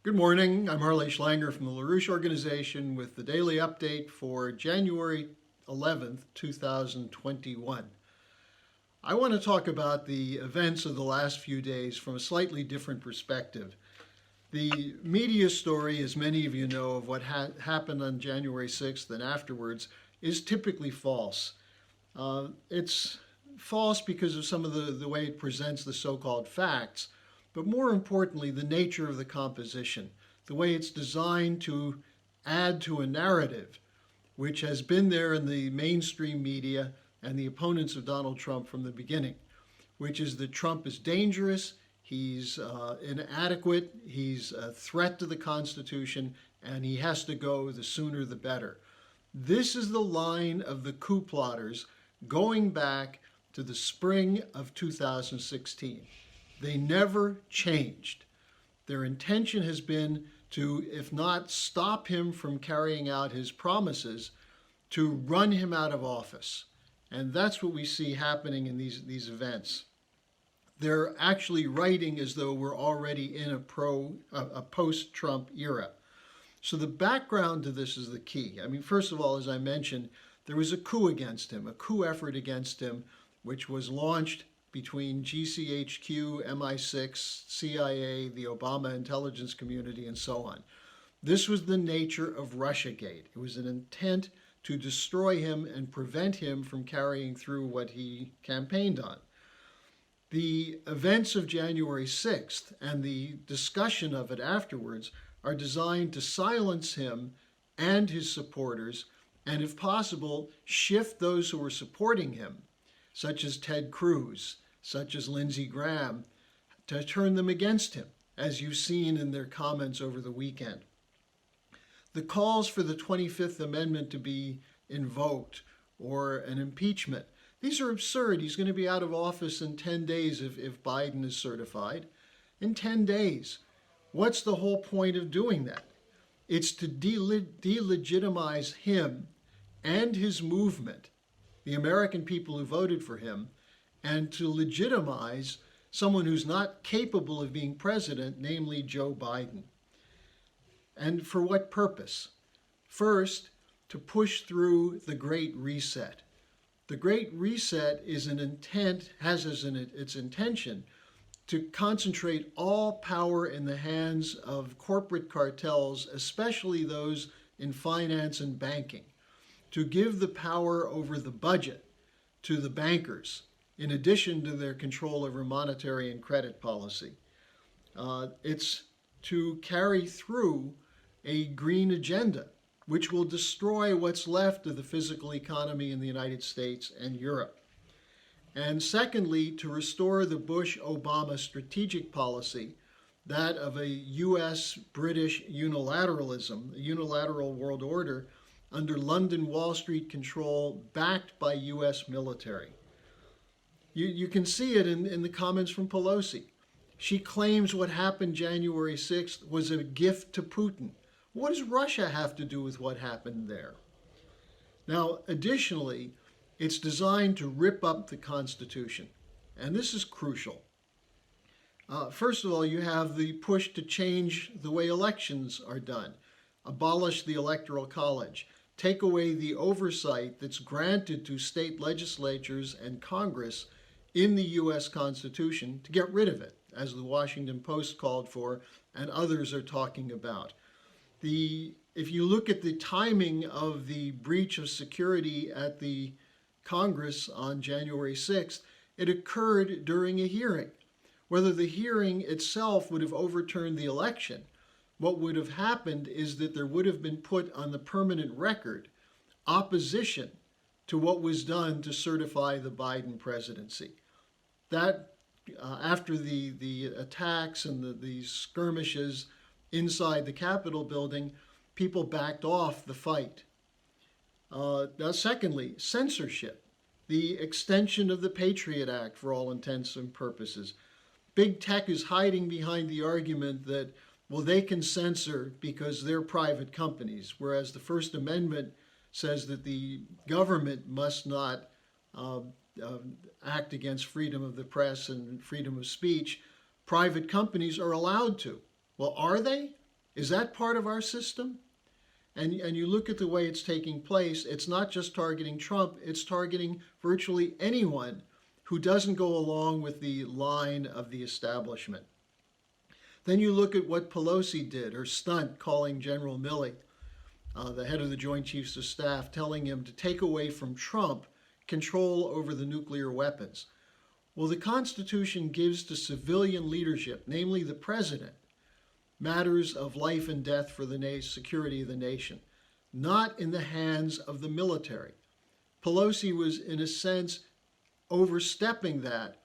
Good morning. I'm Harley Schlanger from the LaRouche organization with the daily update for January 11th, 2021. I want to talk about the events of the last few days from a slightly different perspective. The media story, as many of you know, of what happened on January 6th and afterwards is typically false. It's false because of some of the way it presents the so-called facts, but more importantly, the nature of the composition, the way it's designed to add to a narrative which has been there in the mainstream media and the opponents of Donald Trump from the beginning, which is that Trump is dangerous, he's inadequate, he's a threat to the Constitution, and he has to go the sooner the better. This is the line of the coup plotters going back to the spring of 2016. They never changed. Their intention has been to, if not stop him from carrying out his promises, to run him out of office. And that's what we see happening in these events. They're actually writing as though we're already in a post-Trump era. So the background to this is the key. I mean, first of all, as I mentioned, there was a coup against him, a coup effort against him, which was launched between GCHQ, MI6, CIA, the Obama intelligence community, and so on. This was the nature of Russiagate. It was an intent to destroy him and prevent him from carrying through what he campaigned on. The events of January 6th and the discussion of it afterwards are designed to silence him and his supporters, and if possible, shift those who were supporting him, such as Ted Cruz, such as Lindsey Graham, to turn them against him, as you've seen in their comments over the weekend. The calls for the 25th Amendment to be invoked or an impeachment, these are absurd. He's going to be out of office in 10 days if Biden is certified. In 10 days. What's the whole point of doing that? It's to delegitimize him and his movement, the American people who voted for him, and to legitimize someone who's not capable of being president, namely Joe Biden. And for what purpose? First, to push through the Great Reset. The Great Reset is an intent, has as its intention to concentrate all power in the hands of corporate cartels, especially those in finance and banking, to give the power over the budget to the bankers, in addition to their control over monetary and credit policy. It's to carry through a green agenda, which will destroy what's left of the physical economy in the United States and Europe. And secondly, to restore the Bush-Obama strategic policy, that of a U.S.-British unilateralism, a unilateral world order under London Wall Street control backed by U.S. military. You can see it in the comments from Pelosi. She claims what happened January 6th was a gift to Putin. What does Russia have to do with what happened there? Now, additionally, it's designed to rip up the Constitution, and this is crucial. First of all, you have the push to change the way elections are done, abolish the Electoral College, take away the oversight that's granted to state legislatures and Congress in the U.S. Constitution, to get rid of it, as the Washington Post called for and others are talking about. If you look at the timing of the breach of security at the Congress on January 6th, it occurred during a hearing. Whether the hearing itself would have overturned the election, what would have happened is that there would have been put on the permanent record opposition to what was done to certify the Biden presidency. That, after the attacks and the skirmishes inside the Capitol building, people backed off the fight. Now, secondly, censorship, the extension of the Patriot Act for all intents and purposes. Big tech is hiding behind the argument that, well, they can censor because they're private companies, whereas the First Amendment says that the government must not act against freedom of the press and freedom of speech. Private companies are allowed to. Well, are they? Is that part of our system? And you look at the way it's taking place, it's not just targeting Trump, it's targeting virtually anyone who doesn't go along with the line of the establishment. Then you look at what Pelosi did, her stunt calling General Milley, the head of the Joint Chiefs of Staff, telling him to take away from Trump control over the nuclear weapons. Well, the Constitution gives to civilian leadership, namely the president, matters of life and death for the security of the nation, not in the hands of the military. Pelosi was, in a sense, overstepping that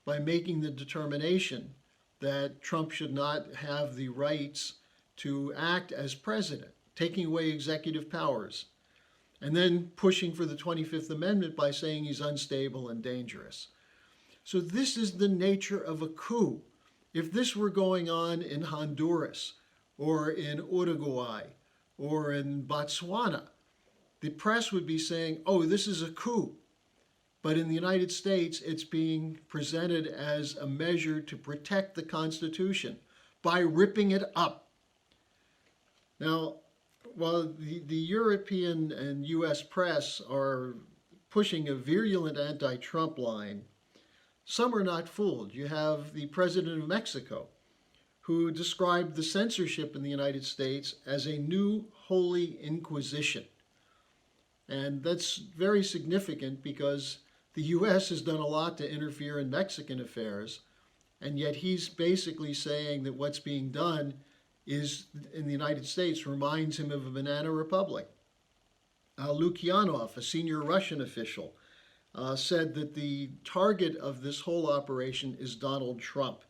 by making the determination that Trump should not have the rights to act as president, taking away executive powers, and then pushing for the 25th Amendment by saying he's unstable and dangerous. So this is the nature of a coup. If this were going on in Honduras or in Uruguay or in Botswana, the press would be saying, oh, this is a coup. But in the United States, it's being presented as a measure to protect the Constitution by ripping it up. Now, while the European and US press are pushing a virulent anti-Trump line, some are not fooled. You have the president of Mexico, who described the censorship in the United States as a new holy inquisition. And that's very significant because the US has done a lot to interfere in Mexican affairs, and yet he's basically saying that what's being done is, in the United States, reminds him of a banana republic. Lukyanov, a senior Russian official, said that the target of this whole operation is Donald Trump.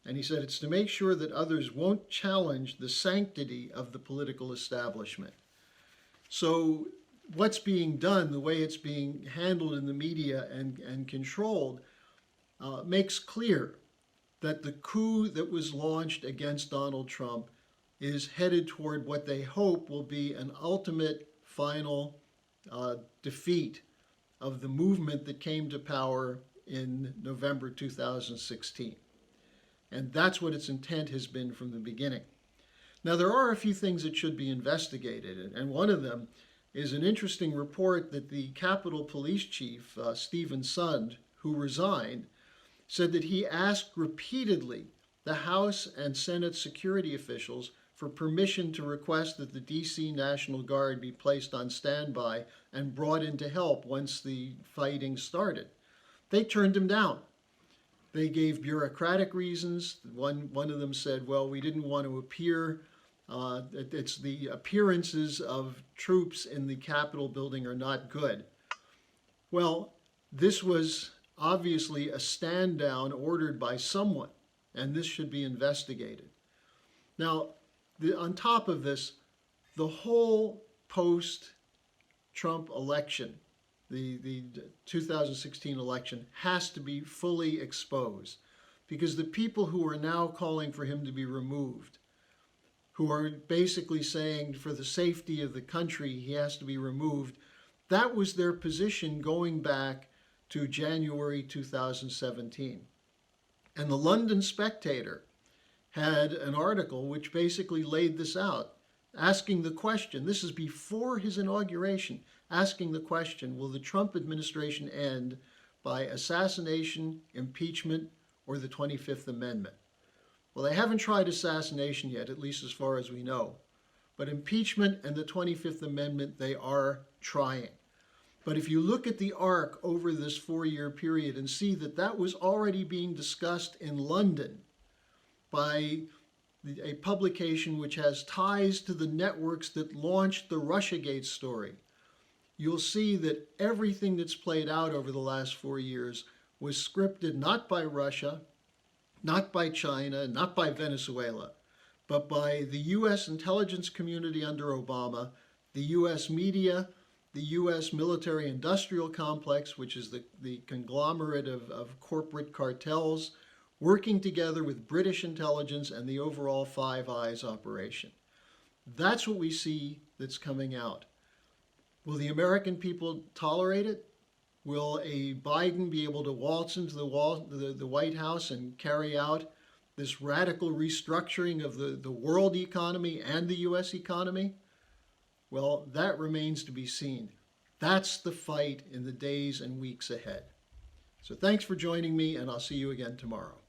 And he said it's to make sure that others won't challenge the sanctity of the political establishment. So what's being done, the way it's being handled in the media and controlled, makes clear that the coup that was launched against Donald Trump is headed toward what they hope will be an ultimate final defeat of the movement that came to power in November 2016. And that's what its intent has been from the beginning. Now, there are a few things that should be investigated, and one of them is an interesting report that the Capitol Police Chief, Stephen Sund, who resigned, said that he asked repeatedly the House and Senate security officials for permission to request that the D.C. National Guard be placed on standby and brought in to help once the fighting started. They turned him down. They gave bureaucratic reasons. One of them said, well, we didn't want to appear. It's the appearances of troops in the Capitol building are not good. Well, this was obviously a stand down ordered by someone, and this should be investigated. Now, on top of this, the whole post-Trump election, the 2016 election, has to be fully exposed, because the people who are now calling for him to be removed, who are basically saying for the safety of the country he has to be removed, that was their position going back to January 2017. And the London Spectator had an article which basically laid this out, asking the question, this is before his inauguration, asking the question, will the Trump administration end by assassination, impeachment, or the 25th Amendment? Well, they haven't tried assassination yet, at least as far as we know. But impeachment and the 25th Amendment, they are trying. But if you look at the arc over this 4-year period and see that that was already being discussed in London by a publication which has ties to the networks that launched the Russiagate story, you'll see that everything that's played out over the last 4 years was scripted not by Russia, not by China, not by Venezuela, but by the U.S. intelligence community under Obama, the U.S. media, the U.S. military-industrial complex, which is the conglomerate of corporate cartels, working together with British intelligence and the overall Five Eyes operation. That's what we see that's coming out. Will the American people tolerate it? Will a Biden be able to waltz into the White House and carry out this radical restructuring of the world economy and the U.S. economy? Well, that remains to be seen. That's the fight in the days and weeks ahead. So thanks for joining me, and I'll see you again tomorrow.